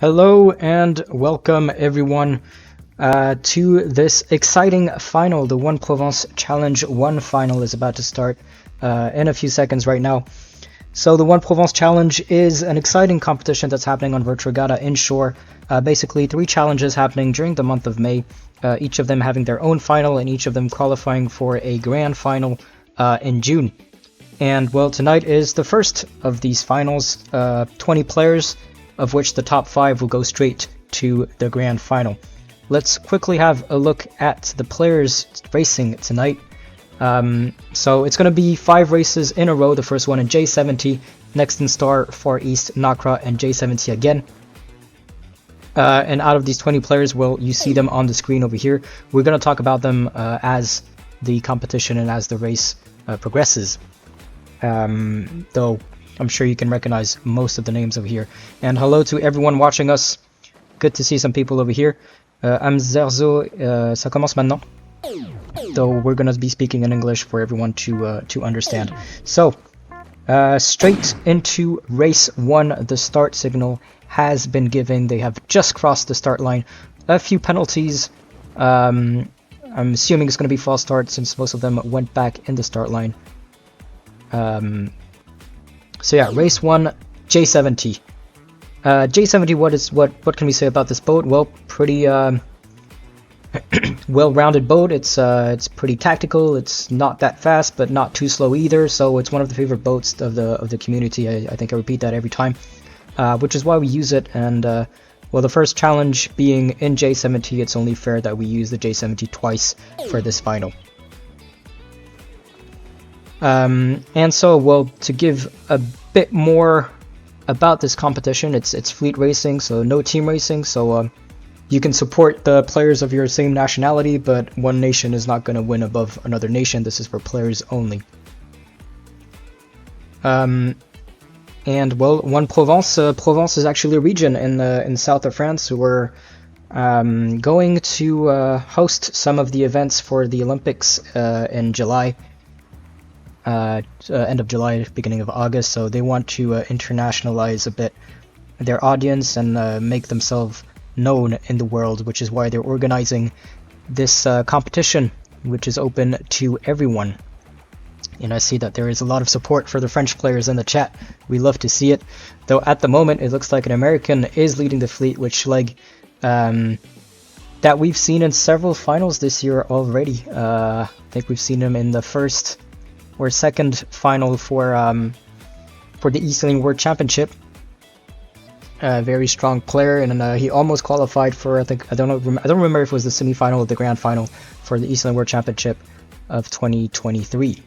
Hello and welcome everyone to this exciting final. The One Provence Challenge 1 final is about to start in a few seconds right now. So the One Provence Challenge is an exciting competition that's happening on Regatta Inshore. Basically 3 challenges happening during the month of May, each of them having their own final and each of them qualifying for a grand final in June. And well, tonight is the first of these finals, 20 players, of which the top 5 will go straight to the grand final. Let's quickly have a look at the players racing tonight. So it's going to be 5 races in a row. The first one in J70, next in Star, Far East, Nacra, and J70 again. And out of these 20 players, well, you see them on the screen over here. We're going to talk about them as the competition and as the race progresses. Though I'm sure you can recognize most of the names over here. And hello to everyone watching us. Good to see some people over here. I'm Zerzo, ça commence maintenant. Though we're going to be speaking in English for everyone to understand. So, straight into race 1. The start signal has been given. They have just crossed the start line. A few penalties. I'm assuming it's going to be false start since most of them went back in the start line. So yeah, race 1, J70. J70, what can we say about this boat? Well, pretty well-rounded boat. It's pretty tactical. It's not that fast, but not too slow either. So it's one of the favorite boats of the community. I think I repeat that every time, which is why we use it. And well, the first challenge being in J70, it's only fair that we use the J70 twice for this final. And so, well, to give a bit more about this competition, it's fleet racing, so no team racing, so you can support the players of your same nationality, but one nation is not going to win above another nation. This is for players only. And well, One Provence, Provence is actually a region in the south of France who are going to host some of the events for the Olympics in July. End of July, beginning of August, so they want to internationalize a bit their audience and make themselves known in the world, which is why they're organizing this competition, which is open to everyone. And I see that there is a lot of support for the French players in the chat. We love to see it, though at the moment it looks like an American is leading the fleet, which like that we've seen in several finals this year already. I think we've seen him in the first or second final for the eSailing World Championship. Very strong player, and he almost qualified for, I don't remember if it was the semi-final or the grand final for the eSailing World Championship of 2023.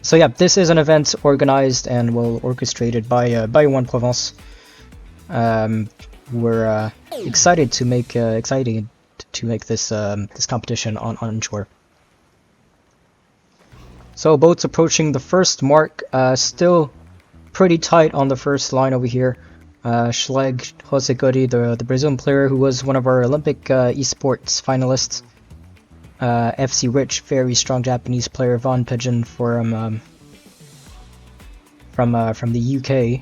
So yeah, this is an event organized and well orchestrated by One Provence. We're excited to make this this competition on Inshore. So boats approaching the first mark, still pretty tight on the first line over here. Schleg, Jose Gotti, the Brazilian player who was one of our Olympic esports finalists. FC Rich, very strong Japanese player. Von Pigeon from the UK.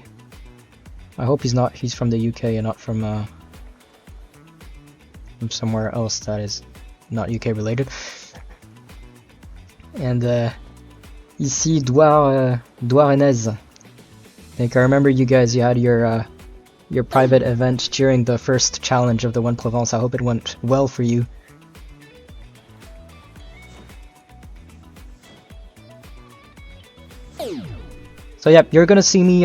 I hope he's from the UK and not from somewhere else that is not UK related. And ici Douarenez. I think I remember you guys. You had your private event during the first challenge of the One Provence. I hope it went well for you. So yeah, you're gonna see me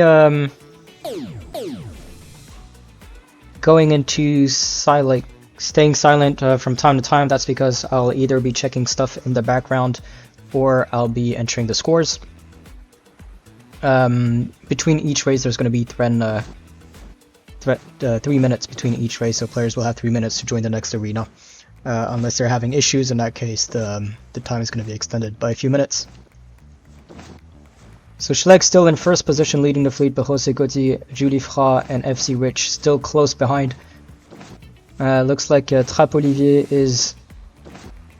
going into staying silent from time to time. That's because I'll either be checking stuff in the background or I'll be entering the scores. Between each race there's going to be 3 minutes between each race, so players will have 3 minutes to join the next arena. Unless they're having issues, in that case the time is going to be extended by a few minutes. So Schleg still in first position leading the fleet, but Jose Gotti, Julie Fra and FC Rich still close behind. Looks like Trapp Olivier is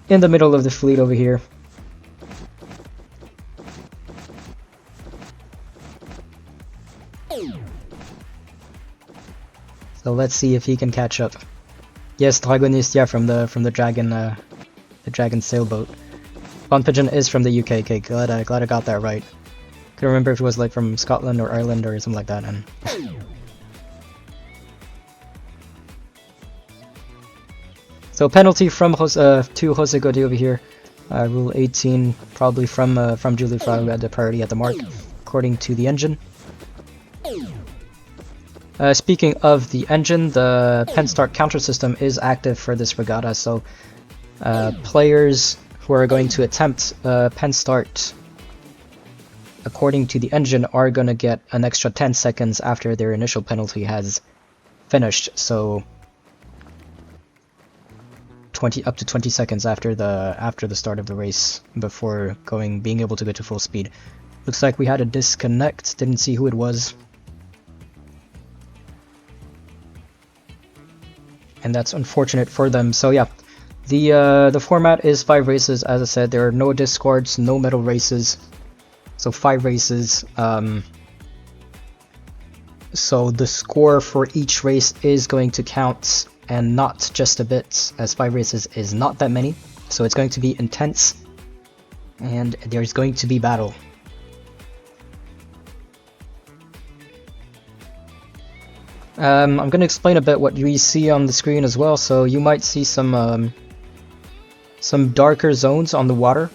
in the middle of the fleet over here. So let's see if he can catch up. Yes, Dragonist, yeah, from the dragon sailboat. Pond Pigeon is from the UK. Okay, glad I got that right. Couldn't remember if it was like from Scotland or Ireland or something like that. And so penalty from to Jose Godi over here. Rule 18, probably from Julie Fry, who had the priority at the mark, according to the engine. Speaking of the engine, the pen start counter system is active for this regatta, so players who are going to attempt pen start according to the engine are going to get an extra 10 seconds after their initial penalty has finished, so 20 up to 20 seconds after the start of the race before being able to go to full speed. Looks like we had a disconnect, didn't see who it was. And that's unfortunate for them. So yeah, the format is 5 races. As I said, there are no discords, no medal races, so 5 races. So the score for each race is going to count, and not just a bit, as 5 races is not that many. So it's going to be intense, and there's going to be battle. I'm going to explain a bit what we see on the screen as well. So you might see some darker zones on the water.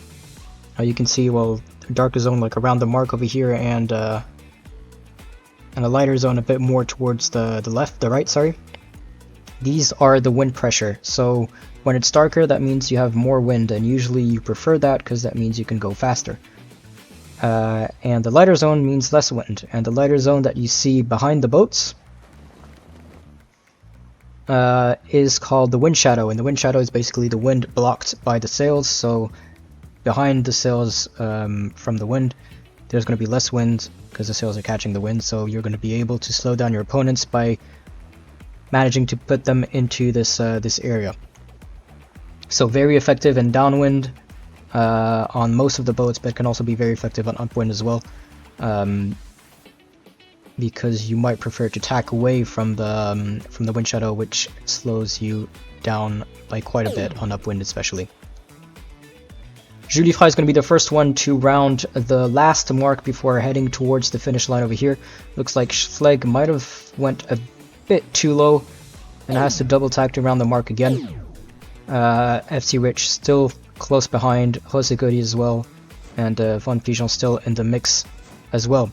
You can see, well, a darker zone like around the mark over here, and a lighter zone a bit more towards the right, sorry. These are the wind pressure. So when it's darker, that means you have more wind, and usually you prefer that because that means you can go faster. And the lighter zone means less wind, and the lighter zone that you see behind the boats is called the wind shadow, and the wind shadow is basically the wind blocked by the sails. So behind the sails from the wind, there's going to be less wind because the sails are catching the wind, so you're going to be able to slow down your opponents by managing to put them into this area. So very effective in downwind on most of the boats, but can also be very effective on upwind as well. Because you might prefer to tack away from the wind shadow, which slows you down by quite a bit on upwind especially. Julie Fry is going to be the first one to round the last mark before heading towards the finish line over here. Looks like Schleg might have went a bit too low and has to double tack to round the mark again. FC Rich still close behind, Jose Godi as well, and Von Pigeon still in the mix as well.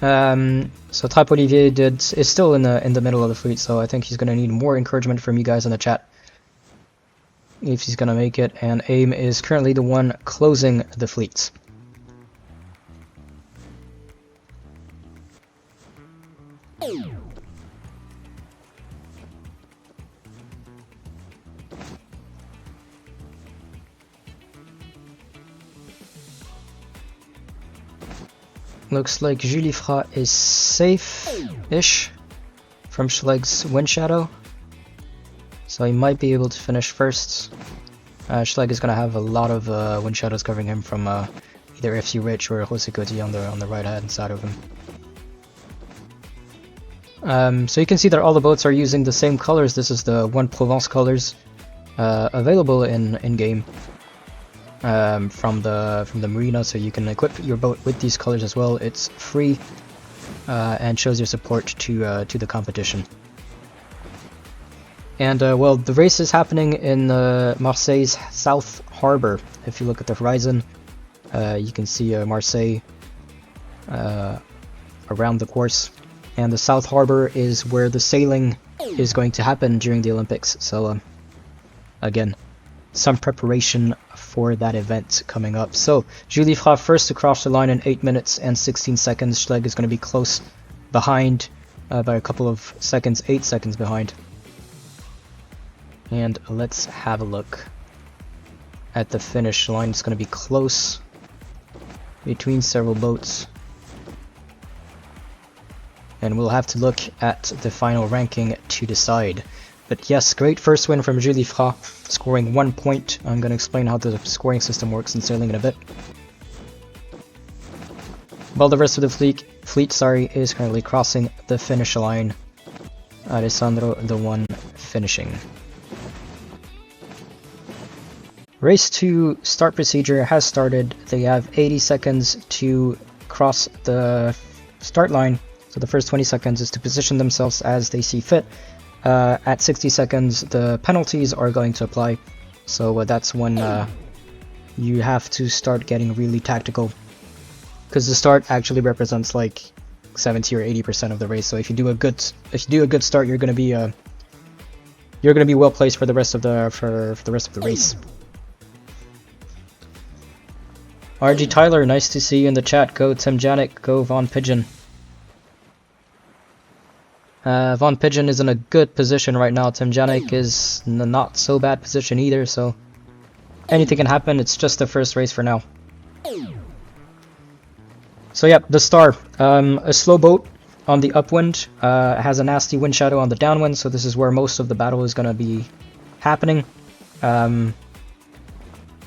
So Trapp Olivier is still in the middle of the fleet, so I think he's gonna need more encouragement from you guys in the chat if he's gonna make it. And AIM is currently the one closing the fleet. Looks like Julie Fra is safe-ish from Schleg's wind shadow, so he might be able to finish first. Schleg is going to have a lot of wind shadows covering him from either FC Rich or Jose Godi on the right hand side of him. So you can see that all the boats are using the same colors. This is the One Provence colors available in game. From the marina, so you can equip your boat with these colors as well. It's free and shows your support to the competition. And well, the race is happening in Marseille's South Harbor. If you look at the horizon, you can see Marseille around the course, and the South Harbor is where the sailing is going to happen during the Olympics. So again, some preparation for that event coming up. So Julie Fra first to cross the line in 8 minutes and 16 seconds. Schleg is going to be close behind by a couple of seconds, 8 seconds behind. And let's have a look at the finish line. It's going to be close between several boats, and we'll have to look at the final ranking to decide. But yes, great first win from Julie Fra, scoring 1 point. I'm going to explain how the scoring system works in sailing in a bit. while the rest of the fleet is currently crossing the finish line. Alessandro, the one finishing. Race 2 start procedure has started. They have 80 seconds to cross the start line. So the first 20 seconds is to position themselves as they see fit. At 60 seconds, the penalties are going to apply. So that's when you have to start getting really tactical, because the start actually represents like 70 or 80% of the race. So if you do a good start, you're gonna be well placed for the rest of the race. RG Tyler, nice to see you in the chat. Go Tim Janik, go Von Pigeon. Von Pigeon is in a good position right now. Tim Janik is in a not so bad position either, so anything can happen. It's just the first race for now. So yeah, the star. A slow boat on the upwind, has a nasty wind shadow on the downwind, so this is where most of the battle is going to be happening.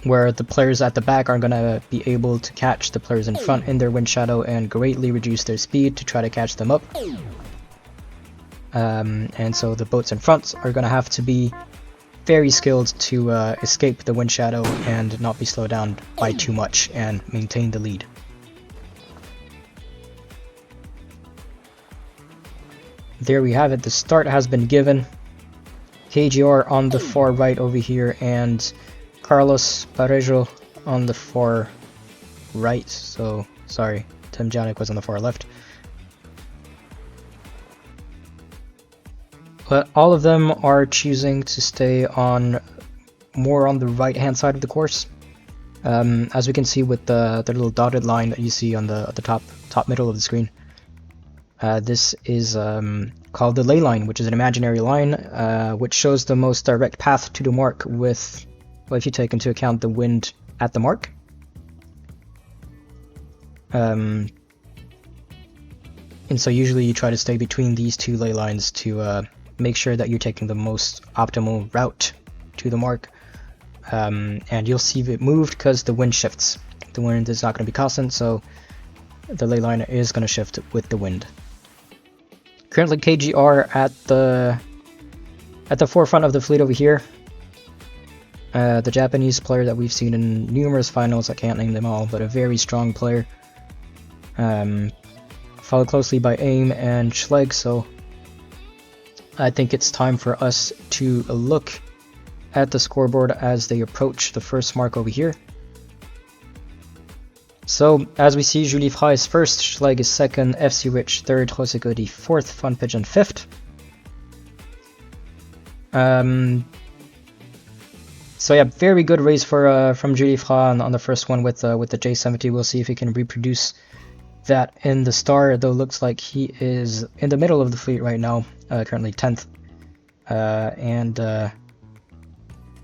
Where the players at the back are going to be able to catch the players in front in their wind shadow and greatly reduce their speed to try to catch them up. And so the boats in front are going to have to be very skilled to escape the wind shadow and not be slowed down by too much and maintain the lead. There we have it, the start has been given. KGR on the far right over here, and Carlos Parejo on the far right. So, sorry, Tim Janik was on the far left. But all of them are choosing to stay more on the right hand side of the course. As we can see with the little dotted line that you see on the top middle of the screen. This is called the ley line, which is an imaginary line which shows the most direct path to the mark with, well, if you take into account the wind at the mark. And so usually you try to stay between these two ley lines to make sure that you're taking the most optimal route to the mark. And you'll see it moved because the wind shifts. The wind is not going to be constant, so the ley line is going to shift with the wind. Currently KGR at the forefront of the fleet over here. The Japanese player that we've seen in numerous finals, I can't name them all, but a very strong player. Followed closely by AIM and Schlegg, so I think it's time for us to look at the scoreboard as they approach the first mark over here. So, as we see, Julie Fra is first, Schlegg is second, FC Rich third, Jose Cody fourth, Fun Pigeon fifth. So yeah, very good race from Julie Fra on the first one with the J70. We'll see if he can reproduce that in the star, though looks like he is in the middle of the fleet right now, currently 10th. And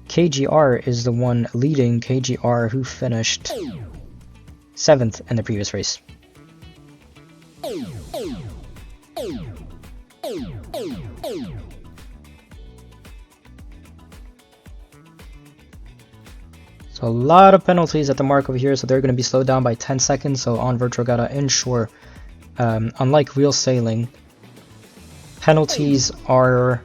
KGR is the one leading, KGR who finished 7th in the previous race. So a lot of penalties at the mark over here, so they're going to be slowed down by 10 seconds. So on Virtual Regatta Inshore, unlike real sailing, penalties are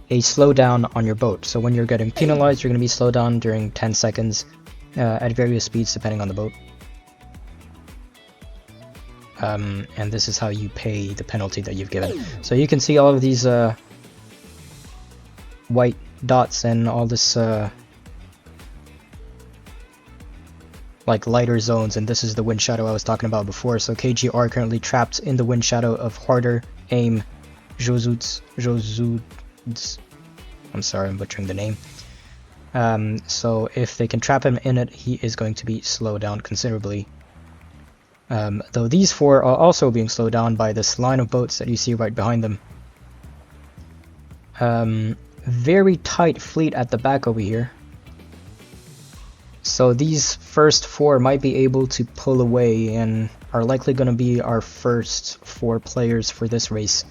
a slowdown on your boat. So when you're getting penalized, you're going to be slowed down during 10 seconds at various speeds depending on the boat. And this is how you pay the penalty that you've given. So you can see all of these white dots and all this like lighter zones, and this is the wind shadow I was talking about before. So KGR currently trapped in the wind shadow of Harder, AIM, Josuds. I'm sorry, I'm butchering the name. So if they can trap him in it, he is going to be slowed down considerably. Though these four are also being slowed down by this line of boats that you see right behind them. Very tight fleet at the back over here. So these first four might be able to pull away and are likely going to be our first four players for this race.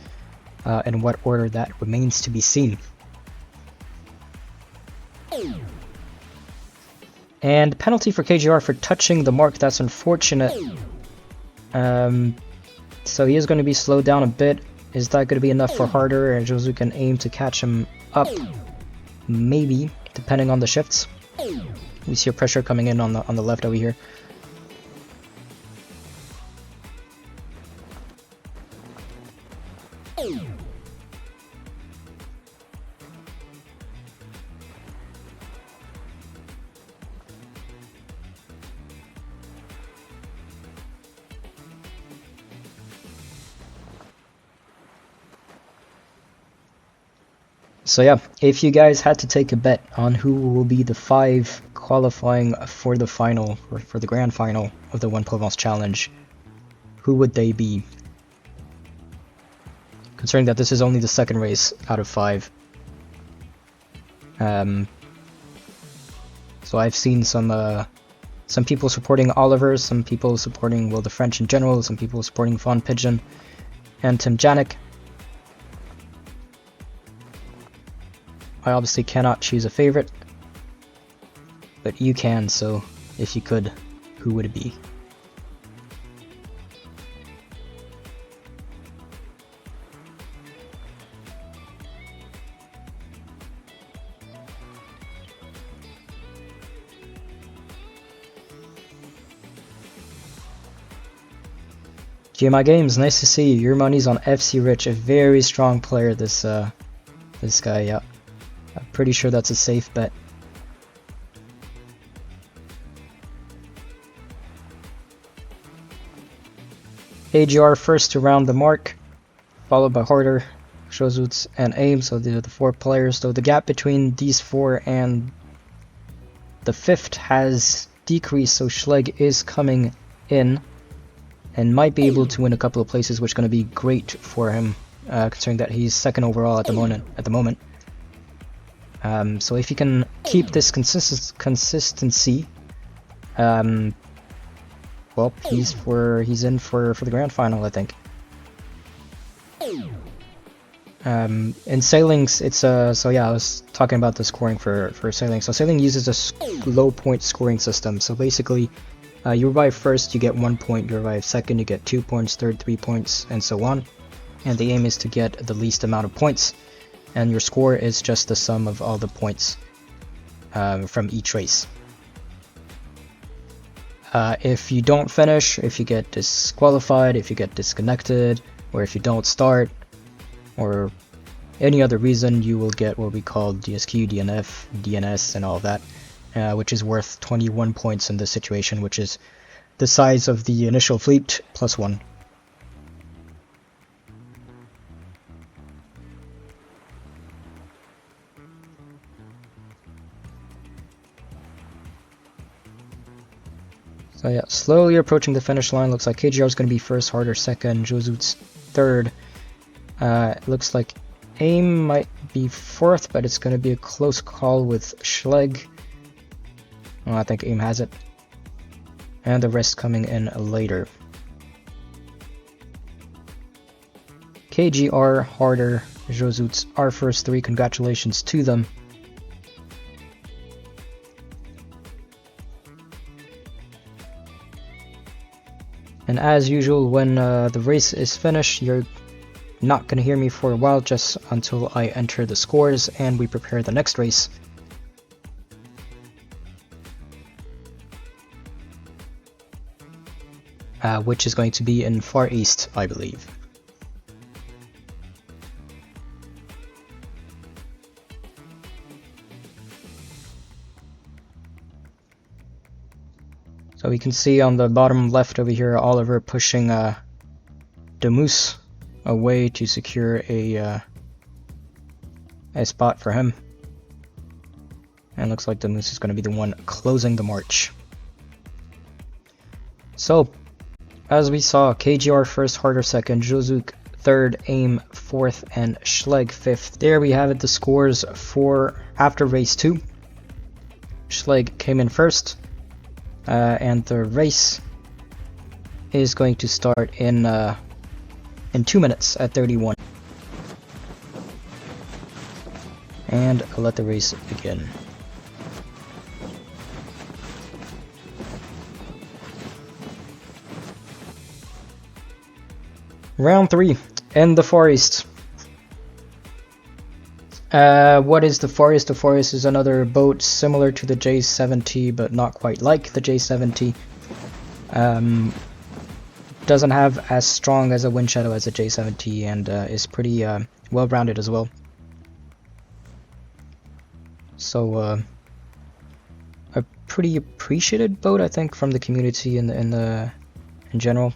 In what order that remains to be seen. And penalty for KGR for touching the mark, that's unfortunate. So he is going to be slowed down a bit. Is that going to be enough for Harder? And Josu can aim to catch him up. Maybe, depending on the shifts. We see a pressure coming in on the left over here. So yeah, if you guys had to take a bet on who will be the 5 qualifying for the final, or for the grand final of the One Provence Challenge, who would they be? Considering that this is only the second race out of 5. So I've seen some people supporting Oliver, some people supporting, well, the French in general, some people supporting Von Pigeon and Tim Janik. I obviously cannot choose a favorite, but you can, so if you could, who would it be? GMI Games, nice to see you. Your money's on FC Rich, a very strong player, this guy, yeah. I'm pretty sure that's a safe bet. AGR first to round the mark, followed by Harder, Shozutz, and Aim, so these are the 4 players. So the gap between these 4 and the 5th has decreased, so Schleg is coming in and might be able to win a couple of places, which is going to be great for him, considering that he's 2nd overall at the moment. So if he can keep this consistency, well, he's in for the grand final, I think. In sailings, it's so yeah, I was talking about the scoring for sailing. So sailing uses a low point scoring system. So basically, you revive first, you get 1 point. You revive second, you get 2 points. Third, 3 points, and so on. And the aim is to get the least amount of points. And your score is just the sum of all the points from each race. If you don't finish, if you get disqualified, if you get disconnected, or if you don't start, or any other reason, you will get what we call DSQ, DNF, DNS, and all of that, which is worth 21 points in this situation, which is the size of the initial fleet plus 1. So yeah, slowly approaching the finish line. Looks like KGR is going to be first, Harder second, Josut's third. It looks like Aim might be fourth, but it's going to be a close call with Schleg. Oh, I think Aim has it. And the rest coming in later. KGR, Harder, Josut's our first 3. Congratulations to them. And as usual, when the race is finished, you're not going to hear me for a while, just until I enter the scores and we prepare the next race. Which is going to be in Far East, I believe. So we can see on the bottom left over here, Oliver pushing Demus away to secure a spot for him. And looks like Demus is going to be the one closing the march. So, as we saw, KGR first, Harder second, Josuk third, Aim fourth, and Schleg fifth. There we have it, the scores for after race 2. Schleg came in first. And the race is going to start in 2 minutes at 31. And I'll let the race begin. Round 3, in the forest. What is the forest? The forest is another boat similar to the J70, but not quite like the J70. Doesn't have as strong as a wind shadow as a J70, and is pretty well-rounded as well. So a pretty appreciated boat, I think, from the community in general.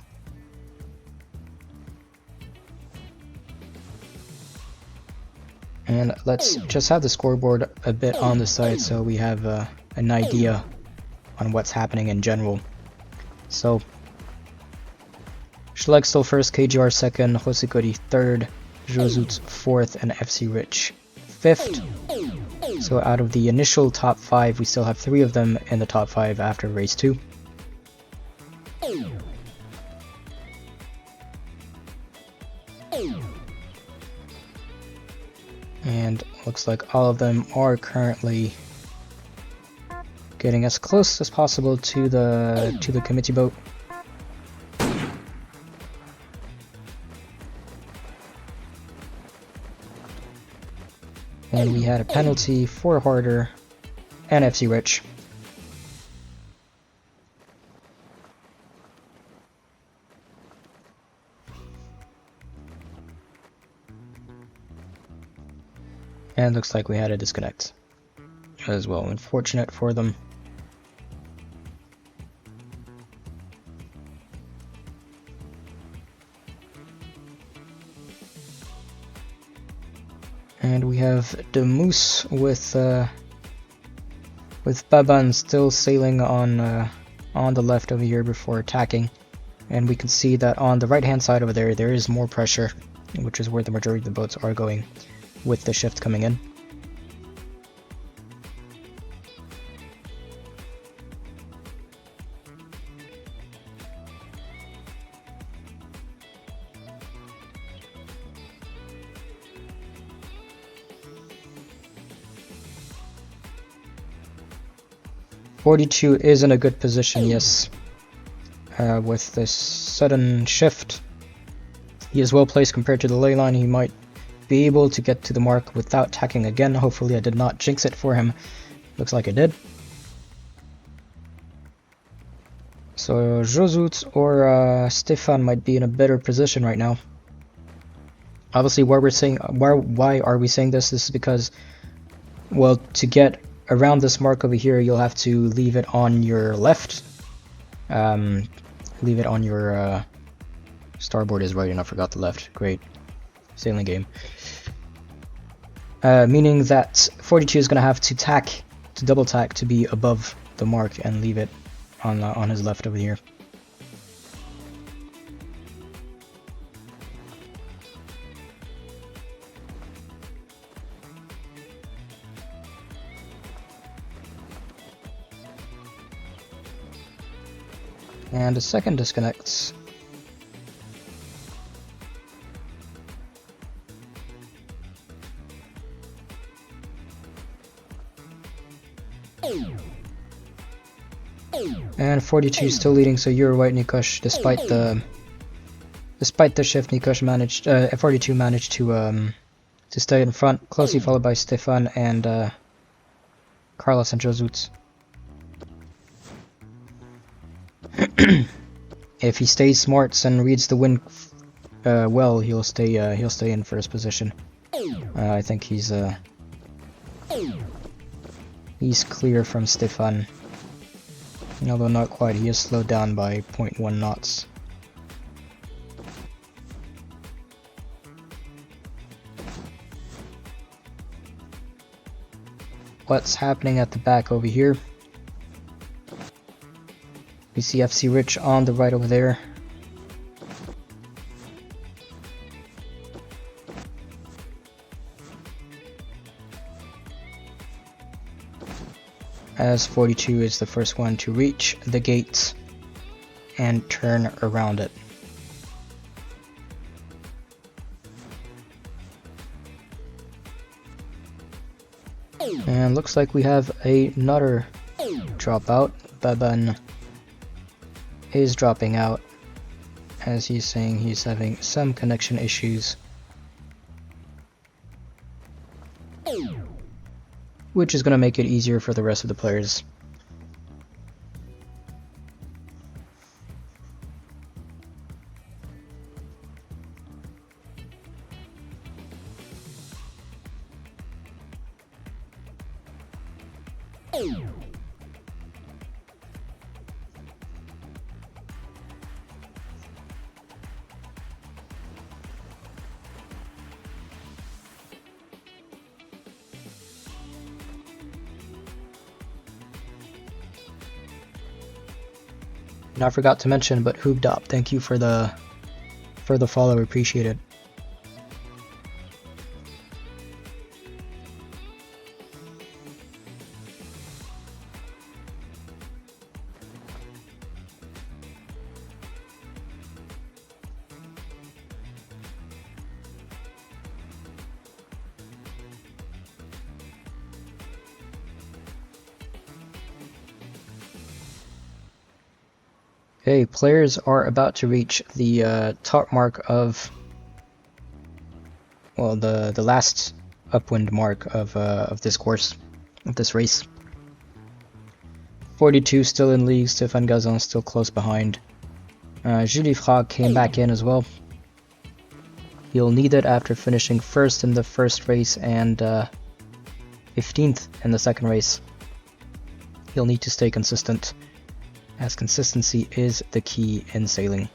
And let's just have the scoreboard a bit on the side so we have an idea on what's happening in general. So Schleck still first, KGR second, Hosikori third, Josut fourth, and FC Rich fifth. So out of the initial top 5, we still have 3 of them in the top 5 after race 2. And looks like all of them are currently getting as close as possible to the committee boat. And we had a penalty for Harder and FC Rich. And looks like we had a disconnect as well. Unfortunate for them. And we have the Moose with Baban still sailing on the left over here before attacking, and we can see that on the right hand side over there is more pressure, which is where the majority of the boats are going with the shift coming in. .42 is in a good position, yes. With this sudden shift, he is well placed compared to the ley line. He might be able to get to the mark without tacking again. Hopefully I did not jinx it for him. Looks like I did. So Josut or Stefan might be in a better position right now. Obviously, why are we saying this? This is because, well, to get around this mark over here, you'll have to leave it on your left. Leave it on your starboard is right, and I forgot the left. Great sailing game. Meaning that 42 is going to have to double tack to be above the mark and leave it on his left over here. And a second disconnects. And 42 still leading, so you're right, Nikush. Despite the shift, Nikush managed, 42 managed to stay in front, closely followed by Stefan and Carlos and Josut. If he stays smart and reads the wind well, he'll stay in first position. I think he's clear from Stefan, although not quite. He is slowed down by 0.1 knots. What's happening at the back over here? We see FC Rich on the right over there. As 42 is the first one to reach the gate and turn around it. And looks like we have another dropout. Baban is dropping out, as he's saying he's having some connection issues, which is going to make it easier for the rest of the players. And I forgot to mention, but Hoopdop, thank you for the follow, appreciate it. Okay, players are about to reach the top mark of, well, the last upwind mark of this course, of this race. 42 still in league, Stéphane Gazan still close behind. Julie Frog came back in as well. He'll need it after finishing first in the first race and 15th in the second race. He'll need to stay consistent, as consistency is the key in sailing.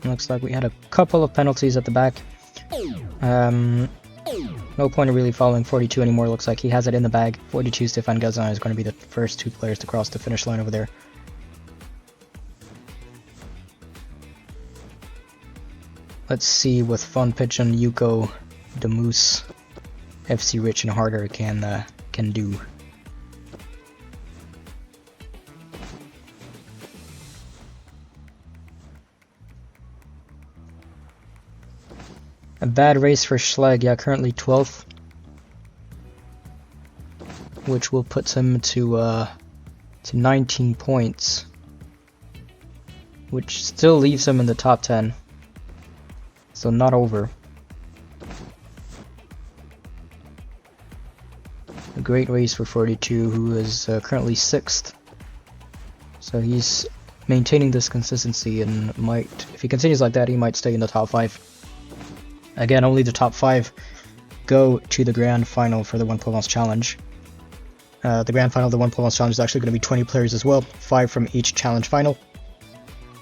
Looks like we had a couple of penalties at the back. No point in really following 42 anymore. Looks like he has it in the bag. 42 Stéphane Gazan is going to be the first two players to cross the finish line over there. Let's see what Fun Pigeon, Yuko, the Moose, FC Rich and Harder can do. A bad race for Schleg, yeah, currently 12th, which will put him to 19 points, which still leaves him in the top 10. So not over. A great race for 42, who is currently 6th. So he's maintaining this consistency and might, if he continues like that, he might stay in the top 5. Again, only the top 5 go to the grand final for the One Provence Challenge. The grand final of the One Provence Challenge is actually going to be 20 players as well, 5 from each challenge final,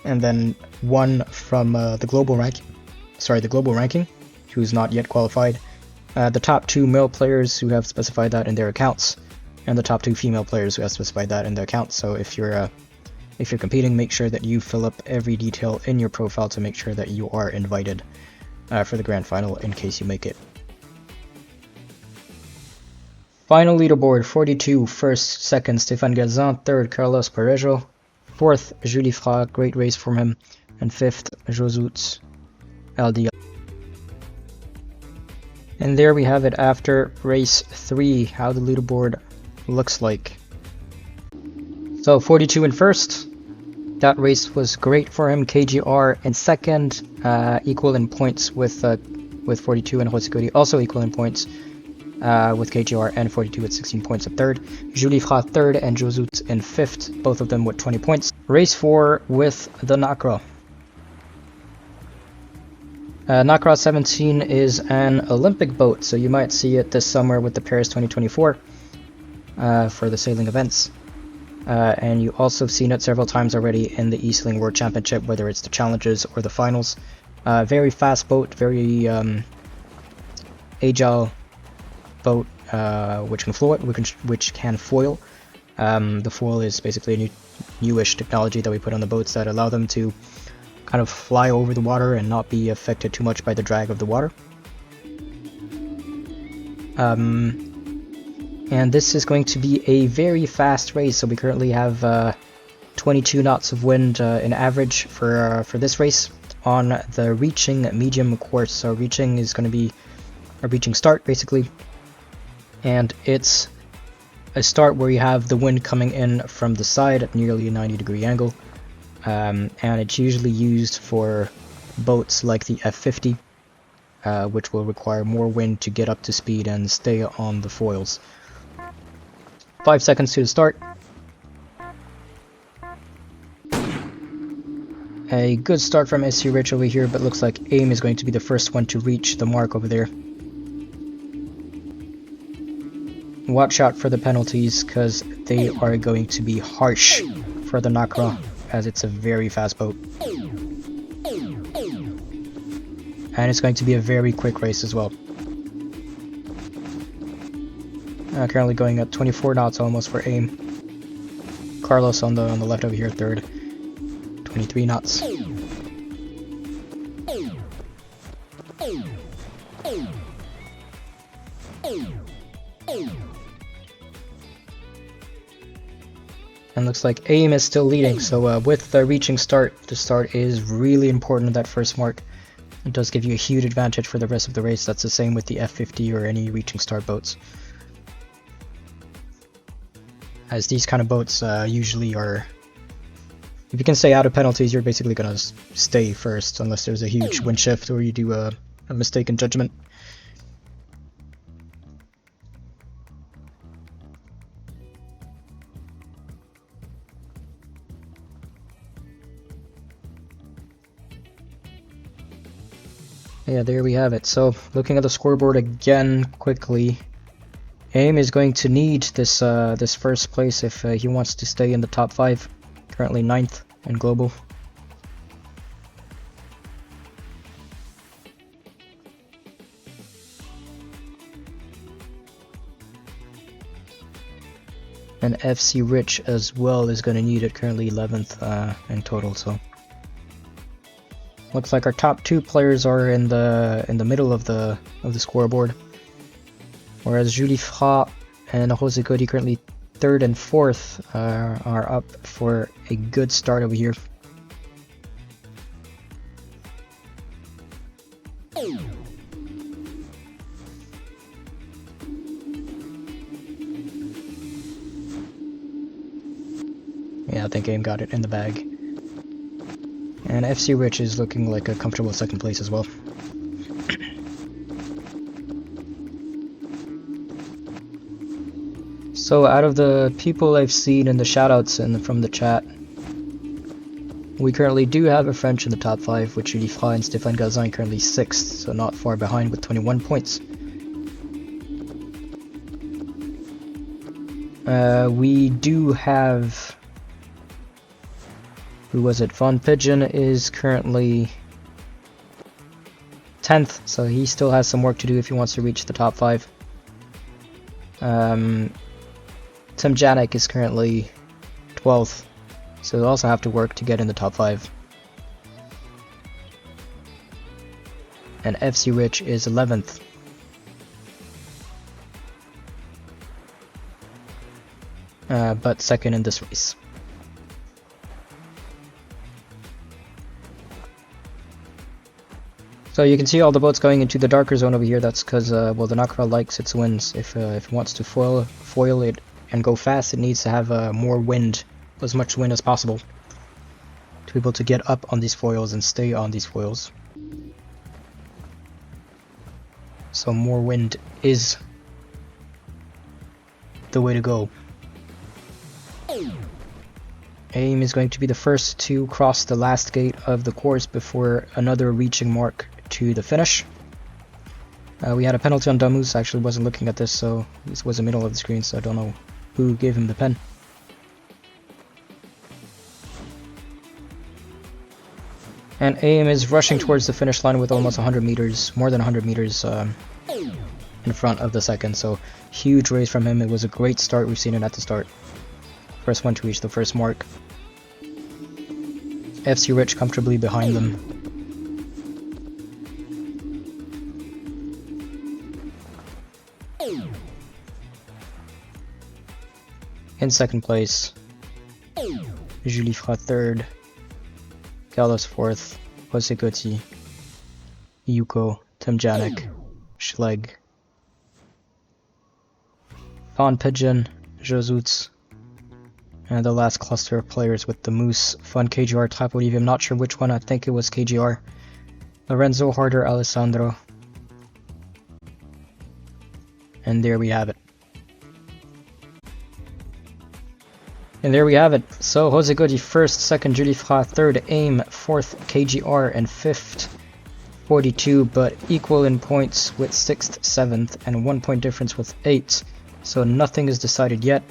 and then 1 from the global ranking, who's not yet qualified. The top 2 male players who have specified that in their accounts, and the top 2 female players who have specified that in their accounts. So if you're competing, make sure that you fill up every detail in your profile to make sure that you are invited for the grand final in case you make it. Final leaderboard: 42 first, second Stéphane Gazan, third Carlos Parejo, fourth Julie Frog, great race from him, and fifth Josut LDL. And there we have it after race 3, how the leaderboard looks like. So 42 in first, that race was great for him. KGR in second, equal in points with 42, and Rosigori also equal in points with KGR and 42 at 16 points at third. Julie Frog third and Josut in fifth, both of them with 20 points. Race 4 with the Nacra. Nacra 17 is an Olympic boat, so you might see it this summer with the Paris 2024 for the sailing events. And you also have seen it several times already in the eSailing World Championship, whether it's the challenges or the finals. Very fast boat, very agile boat, which can foil. The foil is basically a newish technology that we put on the boats that allow them to kind of fly over the water and not be affected too much by the drag of the water. And this is going to be a very fast race, so we currently have 22 knots of wind in average for this race. on the reaching medium course. So reaching is going to be a reaching start basically, and it's a start where you have the wind coming in from the side at nearly a 90-degree angle, and it's usually used for boats like the F50, which will require more wind to get up to speed and stay on the foils. 5 seconds to the start. A good start from SC Rich over here, but looks like AIM is going to be the first one to reach the mark over there. Watch out for the penalties, because they are going to be harsh for the Nakra, as it's a very fast boat. And it's going to be a very quick race as well. Currently going at 24 knots almost for AIM. Carlos on the left over here, third. 23 knots. And looks like AIM is still leading, so with the reaching start, the start is really important at that first mark. It does give you a huge advantage for the rest of the race. That's the same with the F50 or any reaching start boats. As these kind of boats usually are, if you can stay out of penalties, you're basically going to stay first, unless there's a huge wind shift or you do a mistake in judgment. Yeah, there we have it. So, looking at the scoreboard again quickly, AIM is going to need this this first place if he wants to stay in the top 5. Currently 9th in global. And FC Rich as well is going to need it, currently 11th in total. So looks like our top 2 players are in the middle of the scoreboard, whereas Julie Fra and Jose Cody, currently 3rd and 4th, are up for a good start over here. Yeah, I think AIM got it in the bag. And FC Rich is looking like a comfortable 2nd place as well. So out of the people I've seen in the shoutouts and from the chat, we currently do have a French in the top 5, with Julie Fra and Stéphane Gazin currently 6th, so not far behind with 21 points. We do have... who was it? Von Pigeon is currently 10th, so he still has some work to do if he wants to reach the top 5. Tim Janik is currently 12th, so he'll also have to work to get in the top 5. And FC Rich is 11th. But 2nd in this race. So you can see all the boats going into the darker zone over here. That's because, well, the Nakra likes its winds. If it wants to foil it and go fast, it needs to have more wind, as much wind as possible, to be able to get up on these foils and stay on these foils. So more wind is the way to go. AIM is going to be the first to cross the last gate of the course before another reaching mark to the finish. We had a penalty on Damus. I actually wasn't looking at this, so this was the middle of the screen, so I don't know who gave him the pen. And AIM is rushing towards the finish line with almost 100 meters, more than 100 meters in front of the 2nd, so huge race from him. It was a great start. We've seen it at the start. First one to reach the first mark. FC Rich comfortably behind them. In 2nd place, Julie Fra 3rd, Carlos 4th, Hosikochi, Yuko, Timjanik, Schleg, Von Pigeon, Josuts, and the last cluster of players with the Moose, Fun KGR, Trapodivi, I'm not sure which one, I think it was KGR, Lorenzo, Harder, Alessandro, and there we have it. And there we have it. So Hosikochi first, second Julifra, third Aim, fourth KGR, and fifth 42, but equal in points with 6th, 7th, and 1 point difference with 8. So nothing is decided yet.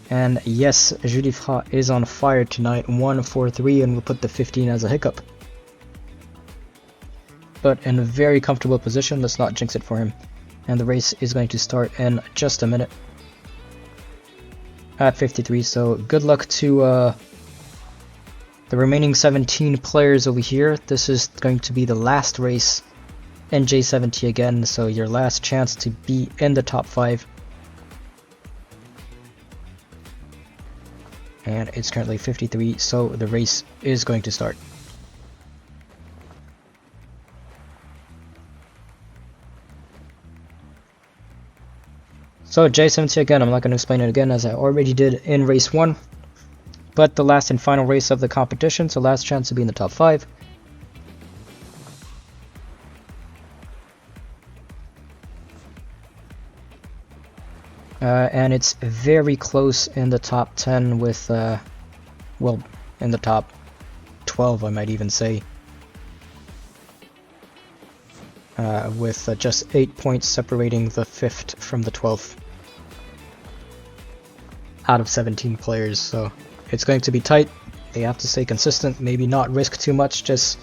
And yes, Julifra is on fire tonight, 1-4-3, and we'll put the 15 as a hiccup. But in a very comfortable position, let's not jinx it for him. And the race is going to start in just a minute. At 53, so good luck to the remaining 17 players over here. This is going to be the last race in J70 again, so your last chance to be in the top 5. And it's currently 53, so the race is going to start. So J70 again, I'm not going to explain it again as I already did in race 1. But the last and final race of the competition, so last chance to be in the top 5. And it's very close in the top 10 with, well, in the top 12 I might even say. With just 8 points separating the 5th from the 12th. Out of 17 players, so it's going to be tight. They have to stay consistent, maybe not risk too much, just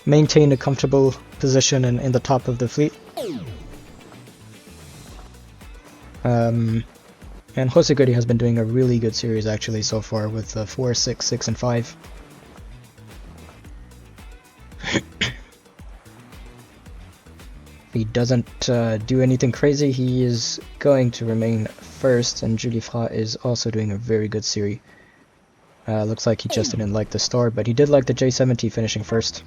maintain a comfortable position in the top of the fleet. And Hosikochi has been doing a really good series actually so far with 4, 6, 6, and 5. If he doesn't do anything crazy, he is going to remain first, and Julifra is also doing a very good series. Looks like he just didn't like the start, but he did like the J70 finishing first.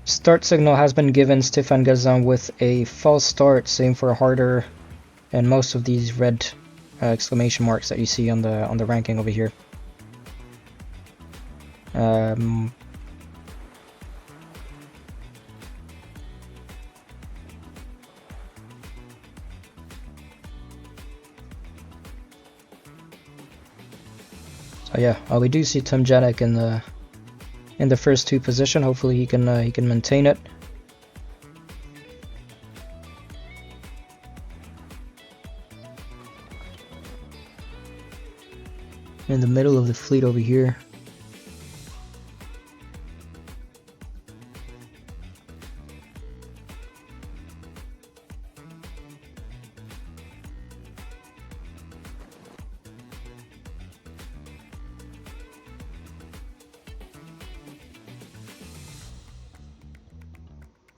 Start signal has been given. Stéphane Gazan with a false start, same for Harder, and most of these red exclamation marks that you see on the ranking over here. So yeah, we do see Timjanik in the first 2 position. Hopefully he can maintain it. In the middle of the fleet over here.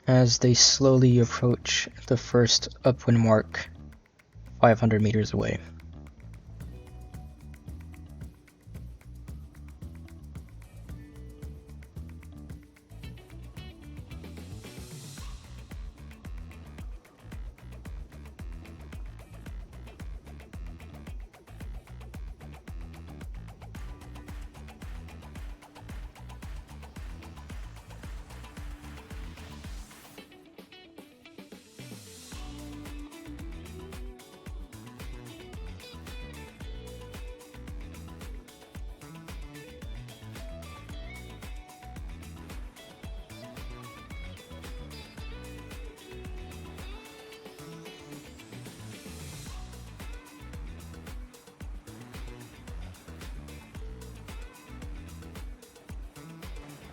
As they slowly approach the first upwind mark 500 meters away.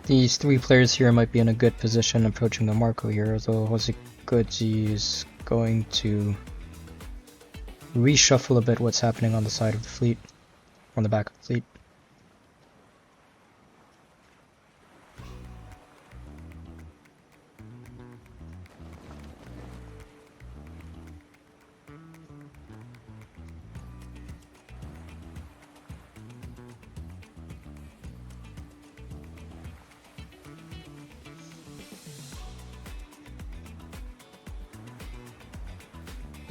These 3 players here might be in a good position approaching the Marco here, although Hosikochi is going to reshuffle a bit what's happening on the side of the fleet, on the back of the fleet.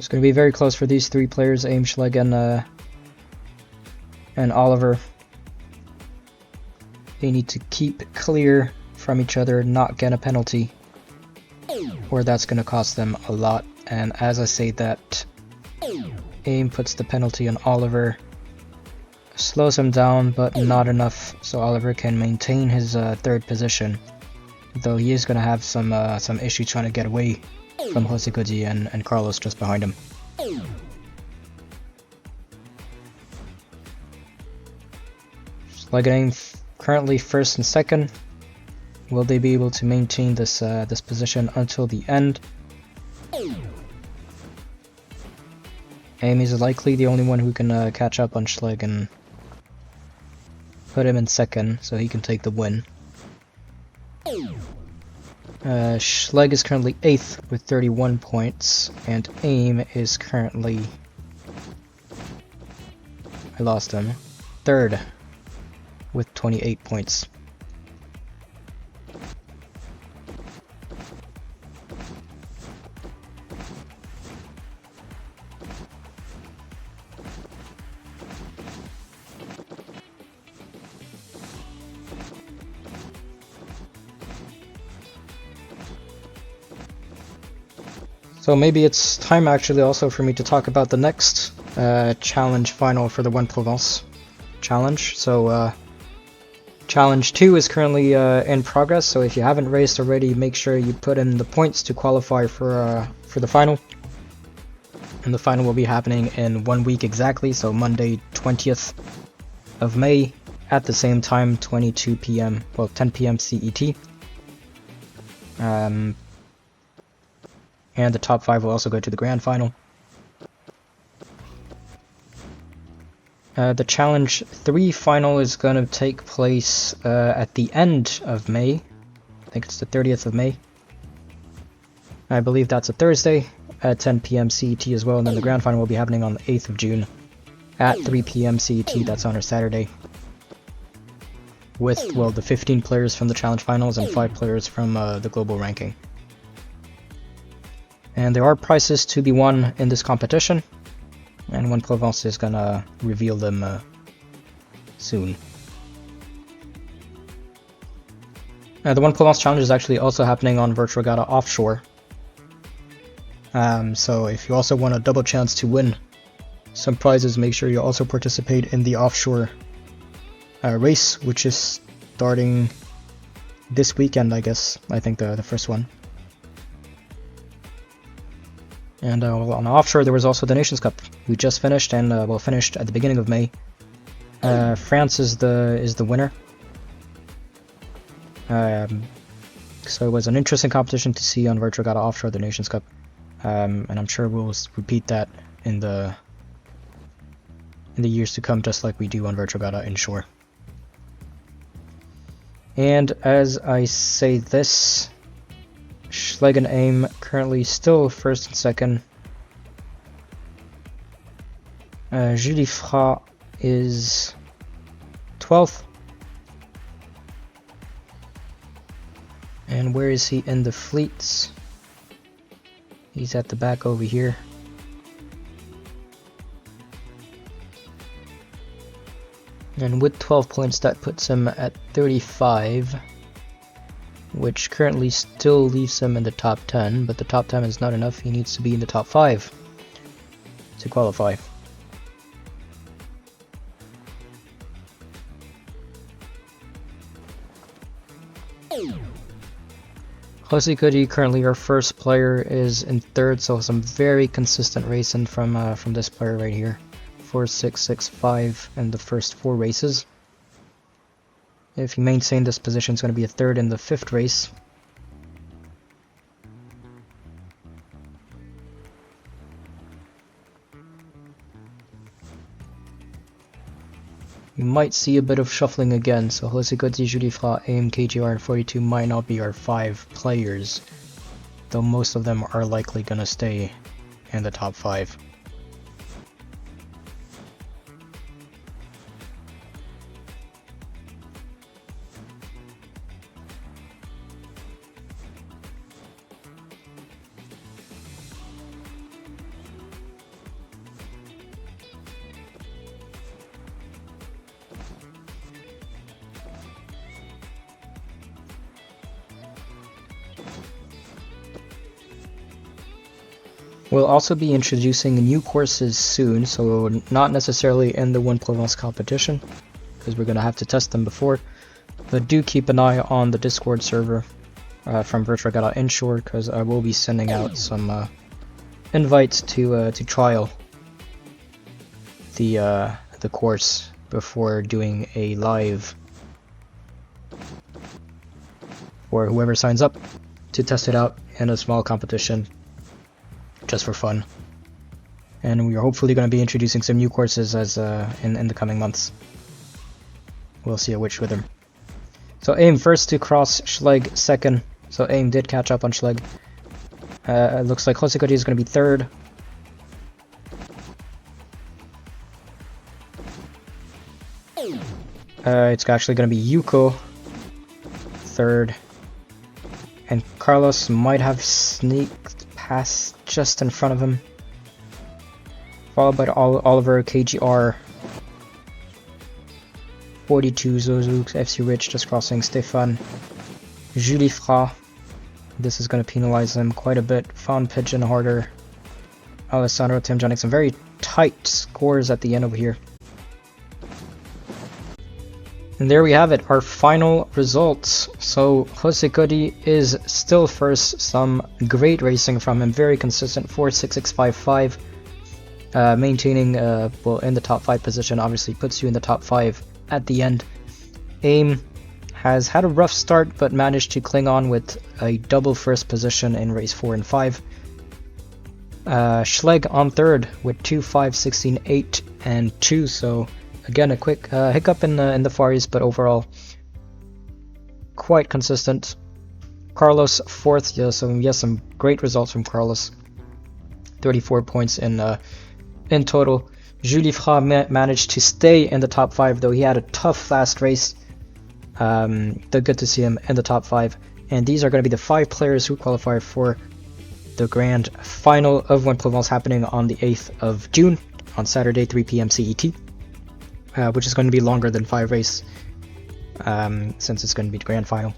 It's going to be very close for these three players, Aim, Schleg, and Oliver. They need to keep clear from each other, not get a penalty, or that's going to cost them a lot. And as I say that, Aim puts the penalty on Oliver, slows him down, but not enough so Oliver can maintain his third position. Though he is going to have some issue trying to get away from Jose Goody and Carlos just behind him. Schleg and Aim currently first and second. Will they be able to maintain this this position until the end? Aim is likely the only one who can catch up on Schleg and put him in second so he can take the win. Schleg is currently 8th with 31 points, and Aim is currently... I lost him. 3rd with 28 points. So maybe it's time actually also for me to talk about the next challenge final for the One Provence challenge. So challenge 2 is currently in progress, so if you haven't raced already, make sure you put in the points to qualify for the final. And the final will be happening in 1 week exactly, so Monday 20th of May at the same time, 22 p.m. well 10 p.m. CET. And the top 5 will also go to the grand final. The Challenge 3 final is going to take place at the end of May. I think it's the 30th of May. I believe that's a Thursday at 10 p.m. CET as well, and then the grand final will be happening on the 8th of June at 3 p.m. CET. That's on a Saturday. With, well, the 15 players from the Challenge finals and 5 players from the global ranking. And there are prizes to be won in this competition, and One Provence is gonna reveal them soon. The One Provence challenge is actually also happening on Virtual Regatta offshore. So if you also want a double chance to win some prizes, make sure you also participate in the offshore race, which is starting this weekend, I guess. I think the first one. And well, on offshore there was also the Nations Cup. We just finished, and well, finished at the beginning of May. France is the winner. So it was an interesting competition to see on Virtual Regatta offshore, the Nations Cup, and I'm sure we'll repeat that in the years to come, just like we do on Virtual Regatta Inshore. And as I say this, Schleg and Aim currently still first and second. Julie Fra is 12th. And where is he in the fleets? He's at the back over here. And with 12 points, that puts him at 35. Which currently still leaves him in the top 10, but the top 10 is not enough. He needs to be in the top 5 to qualify. Jose Goody, currently our first player, is in 3rd, so some very consistent racing from this player right here. 4.665 in the first 4 races. If he maintains this position, it's going to be a 3rd in the 5th race. You might see a bit of shuffling again, so Jose Goody, Julie Fra, Aim, KGR, and 42 might not be our 5 players, though most of them are likely going to stay in the top 5. We'll also be introducing new courses soon, so not necessarily in the One Provence competition, because we're going to have to test them before. But do keep an eye on the Discord server from Regatta Inshore, because I will be sending out some invites to trial the course before doing a live for whoever signs up to test it out in a small competition just for fun. And we are hopefully going to be introducing some new courses as in the coming months. We'll see which with them. So AIM first to cross, Schleg second. So AIM did catch up on Schleg. It looks like Hosikoti is going to be third. It's actually going to be Yuko third. And Carlos might have sneaked past just in front of him. Followed by Oliver, KGR, 42, Zozuk, FC Rich just crossing, Stefan, Julie Fra. This is going to penalize him quite a bit. Fawn Pigeon harder. Alessandro, Tim Jennings, some very tight scores at the end over here. And there we have it, our final results. So Hosikoti is still first, some great racing from him, very consistent, 4.6655, maintaining well in the top 5 position, obviously puts you in the top 5 at the end. AIM has had a rough start but managed to cling on with a double first position in race 4 and 5. Schleg on third with 2.5, 16.8 and 2, so again, a quick hiccup in the Far East, but overall quite consistent. Carlos fourth, yeah, so yes, some great results from Carlos. 34 points in total. Julie Fra managed to stay in the top 5, though he had a tough last race. They're good to see him in the top 5. And these are going to be the 5 players who qualify for the grand final of One Provence happening on the 8th of June on Saturday, 3 p.m. CET. Which is going to be longer than 5 race, since it's going to be the grand final.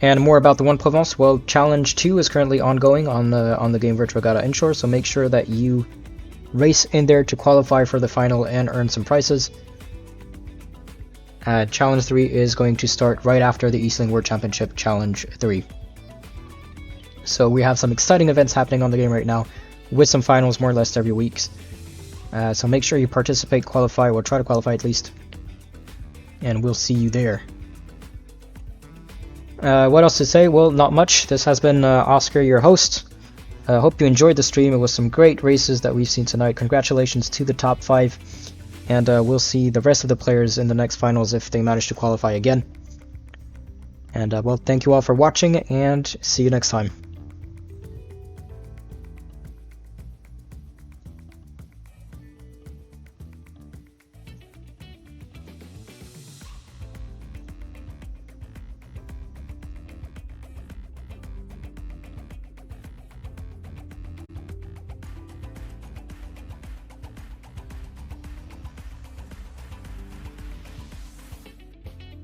And more about the One Provence, well, Challenge 2 is currently ongoing on the game Regatta Inshore, so make sure that you race in there to qualify for the final and earn some prizes. Challenge 3 is going to start right after the eSailing World Championship Challenge 3. So we have some exciting events happening on the game right now, with some finals more or less every week. So make sure you participate, qualify, or try to qualify at least. And we'll see you there. What else to say? Well, not much. This has been Oscar, your host. Hope you enjoyed the stream. It was some great races that we've seen tonight. Congratulations to the top 5. And we'll see the rest of the players in the next finals if they manage to qualify again. And well, thank you all for watching, and see you next time.